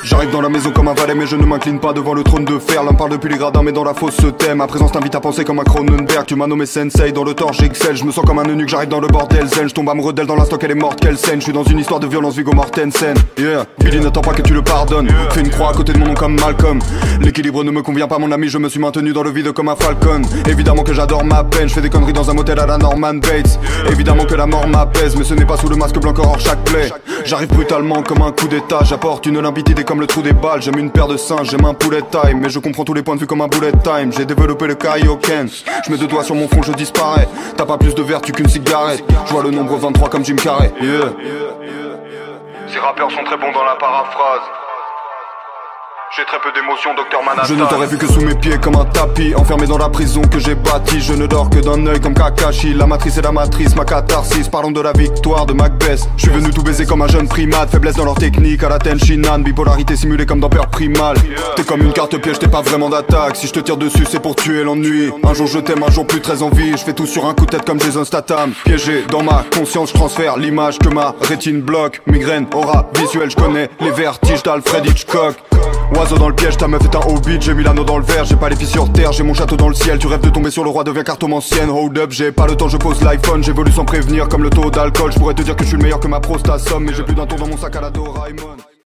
J'arrive dans la maison comme un valet mais je ne m'incline pas devant le trône de fer. L'un parle depuis les gradins mais dans la fosse se tait. Ma présence t'invite à penser comme un Cronenberg. Tu m'as nommé sensei, dans le torche j'excelle. Je me sens comme un eunuque, j'arrive dans le bordel zen. Je tombe amoureux d'elle dans l'instant qu'elle est morte, quelle scène. Je suis dans une histoire de violence Viggo Mortensen. Billy n'attend pas que tu le pardonnes. Fais une croix à côté de mon nom comme Malcolm. L'équilibre ne me convient pas mon ami, je me suis maintenu dans le vide comme un falcon. Évidemment que j'adore ma peine, je fais des conneries dans un motel à la Norman Bates. Évidemment que la mort m'apaise, mais ce n'est pas sous le masque blanc hors chaque plaie. J'arrive brutalement comme un coup d'état, j'apporte une limpidité comme le trou des balles. J'aime une paire de seins, j'aime un poulet time, mais je comprends tous les points de vue comme un bullet time. J'ai développé le Kaioken, je mets deux doigts sur mon front, je disparais. T'as pas plus de vertu qu'une cigarette, je vois le nombre 23 comme Jim Carrey. Ces rappeurs sont très bons dans la paraphrase. J'ai très peu d'émotions, Docteur Manhattan. Je ne t'aurais vu que sous mes pieds comme un tapis, enfermé dans la prison que j'ai bâtie. Je ne dors que d'un œil comme Kakashi. La matrice est la matrice, ma catharsis. Parlons de la victoire de Macbeth. Je suis venu tout baiser comme un jeune primate. Faiblesse dans leur technique, à la Tenshinhan. Bipolarité simulée comme dans Peur Primal. T'es comme une carte piège, t'es pas vraiment d'attaque. Si je te tire dessus c'est pour tuer l'ennui. Un jour je t'aime, un jour plus très envie. Je fais tout sur un coup de tête comme Jason Statham. Piégé dans ma conscience, je transfère l'image que ma rétine bloque. Migraine, aura visuelle, je connais les vertiges d'Alfred Hitchcock. Oiseau dans le piège, ta meuf est un hobbit. J'ai mis l'anneau dans le verre, j'ai pas les filles sur terre. J'ai mon château dans le ciel, tu rêves de tomber sur le roi, deviens cartomancienne. Hold up, j'ai pas le temps, je pose l'iPhone. J'évolue sans prévenir comme le taux d'alcool. Je pourrais te dire que je suis le meilleur que ma prostate somme, mais j'ai plus d'un tour dans mon sac à la Doraemon.